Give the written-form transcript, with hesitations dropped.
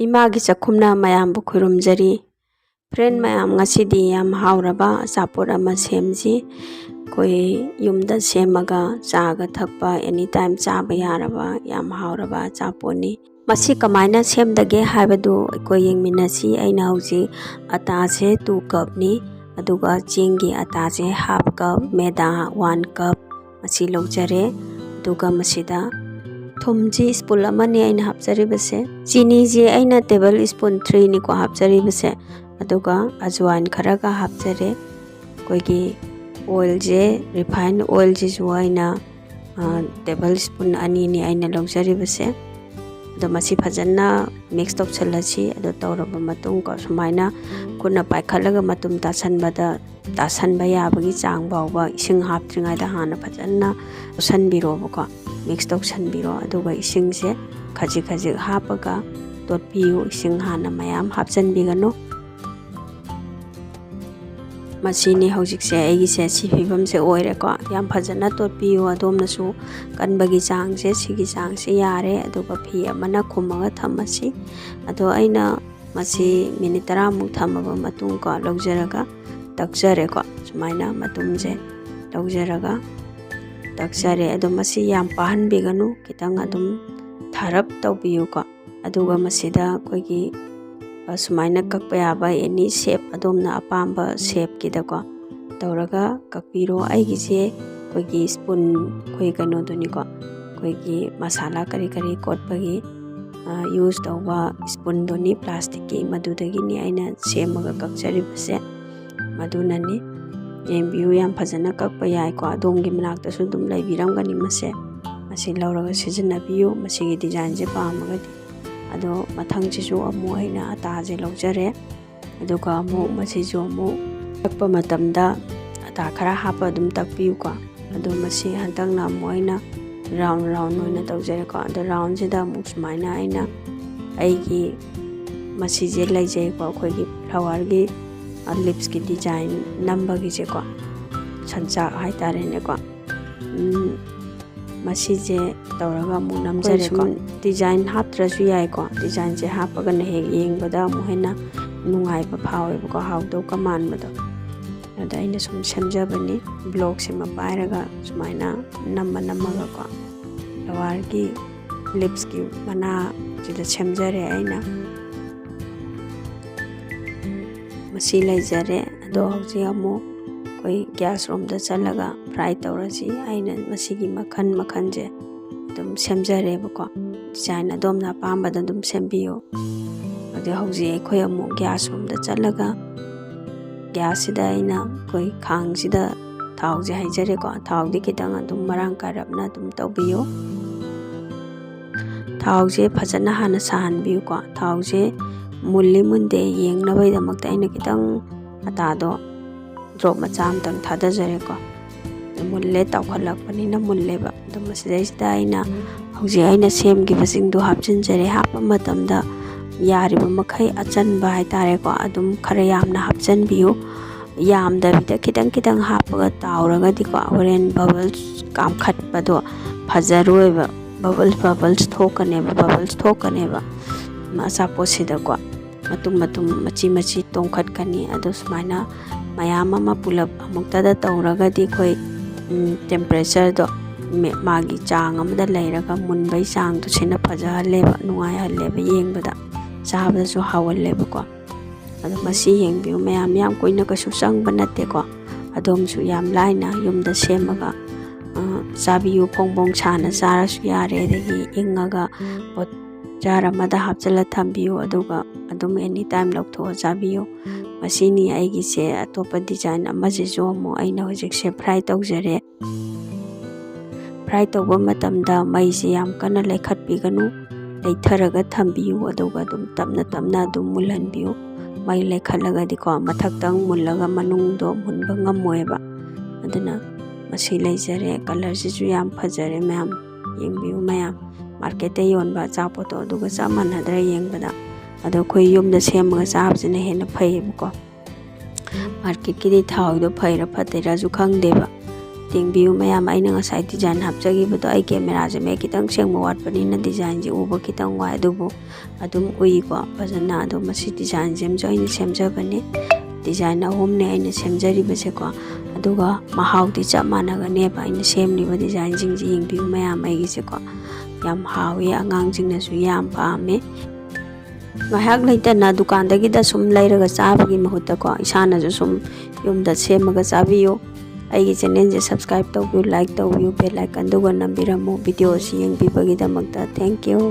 Imangi चखुमना मयाम खुरुमजरी friend मयाम ngasidi yam hauraba achapot ama semji koi yumda semaga chaga thakpa anytime chaba yaraba yam hauraba achaponi masi kamaina semdage haibadu koi yengminasi aina hauji ata se 2 cup ni aduga chengi ata se half cup meda 1 cup masi lojare aduga masida thumji spoon amani aina hapjari base chini je aina table spoon 3 ni ko hapjari base aduga ajwain kharaga hapjare koigi oil je refined oil je juaina table spoon ani ni aina lojari base ado masi phajana mix tok chalachi ado tawraba matung ko sumaina kuna paikhalaga matum tasanbada tasanba yabagi chang bawba ising haptringai da hana phajana sanbiro ko mix tok sanbiro aduga ising se khaji khaji hapaga totpiu ising hana mayam hapjanbigano masini hojik se egi se si phibam se oire ko yam phajana totpiu adomna su kanbagi chang se sigi chang se yare aduga phi amana khumaga thamasi ado aina masi minute 10 mu thamaba matung ko lojaraga takjare ko sumaina matum je lojaraga takjare ado masi yam pahan biganu kitang adum tharap tawbiu ko aduga masida koigi sumaina kakpa yaba any shape adomna apamba shape kidako tawraga kakpiro aigi je koigi spoon koi kano duni ko koigi masala kari kari kotpagi use tawba spoon doni plastic ki madudagi ni aina semaga kakjari base madunani yembiu yam phajana kakpa yai ko adomgi manakta su dum laibiramgani mase masi lauraga sijinabiu masigi design je pamagadi ado mathang chisu amu aina ata je lojare aduga amu masisu amu takpa matamda ata khara hapa dum takpiu ko ado masi hantang na amu aina round round oina tawjare ko ado round je da amu sumaina aina aigi masi je laijai ko khoigi flower gi lips ki design number gi je ko chancha hai tare ne ko masi je tawraga mu namjare ko design haptrasu yai ko design je hapaga na he yengbada mu hena nungai ba phawe ko haudo kaman bado ada ina sum semjabani blog se ma pairaga sumaina namma ko lawar gi lips ki mana jida semjare aina masi laijare ado hauji amu koi gas room da chalaga fry tawrasi aina masigi makhan je dum semjare bako design adomna pambada dum sembiyo ade hauji khoi amu gas room da chalaga gas sida aina koi khang sida thau je haijare ko thau di kitang dum marang karapna dum tawbiyo thau je phajana hana sahan biu ko thau je mulli munde yengna bai damakta aina kitang atado drop macham tang thada jare ko mulle tawkhalak pani na mulle ba dum masida aina hauji aina sem gi basing du hapchin jare hapa matamda yari ba makhai achan ba hai tare ko adum khara yamna hapchan biu yam da bida kitang hapaga tawraga di ko horen bubbles kam khat ba do phajaroi ba bubbles thokane ba masa posida ko matum machi tongkhat kani ado sumaina mayama ma pulap amukta da tawraga di khoi temperature do magi chang amada leiraga munbai chang to sina phajahaleba nungai haleba yengbada chabada su hawalleba ko ado masi yengbiu mayam koina ka su sang banate ko adom su yam laina yumda semaga chabiu pongbong chana chara su yare degi ingaga pot jara mada hapjala thambiu aduga adum anytime loktho chabiu masini aigi se atopa design amaje jomo aina hojik se fry tawjare fry tawba matamda mai se yam kana lekhat biganu leitharaga thambiu aduga dum tamna dum mulhanbiu mai lekhalaga diko mathaktang mullaga manung do munba ngamoeba aduna masi leijare color ji yam phajare mayam yengbiu mayam market e yonba chapoto aduga chamanadra yengbada ado khoi yumda semaga chabsina hena phai ko market ki thau do phaira phatera ju khangdeba ꯌꯦꯡꯕꯤꯌꯨ ꯃꯌꯥꯝ ꯑꯩꯅ ꯉꯁꯥꯏ design ꯍꯥꯞꯆꯈꯤꯕꯗꯣ ꯑꯩ ꯀꯦꯃꯦꯔꯥꯁꯦ ꯃꯌꯦꯛ ꯈꯤꯇꯪ ꯁꯦꯡꯕ ꯋꯥꯠꯄꯅꯤꯅ ꯗꯤꯖꯥꯏꯟꯁꯦ ꯎꯕ ꯈꯤꯇꯪ ꯋꯥꯏ ꯑꯗꯨꯕꯨ ꯑꯗꯨꯝ ꯎꯏꯀꯣ ꯐꯖꯅ ꯑꯗꯣ ꯃꯁꯤ ꯗꯤꯖꯥꯏꯟꯁꯤꯃꯁꯨ ꯑꯩꯅ ꯁꯦꯝꯖꯕꯅꯦ ꯗꯤꯖꯥꯏꯟ 3ꯅꯦ ꯑꯩꯅ ꯁꯦꯝꯖꯔꯤꯕꯁꯦꯀꯣ ꯑꯗꯨꯒ ꯃꯍꯥꯎꯗꯤ ꯆꯞ ꯃꯥꯟꯅꯒꯅꯦꯕ ꯑꯩꯅ ꯁꯦꯝꯂꯤꯕ ꯗꯤꯖꯥꯏꯟꯁꯤꯡꯁꯦ ꯌꯦꯡꯕꯤꯌꯨ ꯃꯌꯥꯝ ꯑꯩꯒꯤꯁꯦꯀꯣ ꯌꯥꯝ ꯍꯥꯎꯋꯤ ꯑꯉꯥꯡꯁꯤꯡꯅꯁꯨ ꯌꯥꯝ ꯄꯥꯝꯃꯦ ꯉꯥꯏꯍꯥꯛ ꯂꯩꯇꯅ ꯗꯨꯀꯥꯟꯗꯒꯤꯗ ꯁꯨꯝ ꯂꯩꯔꯒ ꯆꯥꯕꯒꯤ ꯃꯍꯨꯠꯇꯀꯣ ꯏꯁꯥꯅꯁꯨ ꯁꯨꯝ ꯌꯨꯝꯗ ꯁꯦꯝꯃꯒ ꯆꯥꯕꯤꯌꯨ ꯑꯩꯒꯤ ꯆꯦꯅꯦꯜꯁꯦ ꯁꯕꯁꯀ꯭ꯔꯥꯏꯕ ꯇꯧꯕꯤꯌꯨ ꯂꯥꯏꯛ ꯇꯧꯕꯤꯌꯨ ꯕꯦꯜ ꯑꯥꯏꯀꯟꯗꯨꯒ ꯅꯝꯕꯤꯔꯝꯃꯨ ꯚꯤꯗꯤꯑꯣꯁꯤ ꯌꯦꯡꯕꯤꯕꯒꯤꯗꯃꯛꯇ ꯊꯦꯡꯛ ꯌꯨ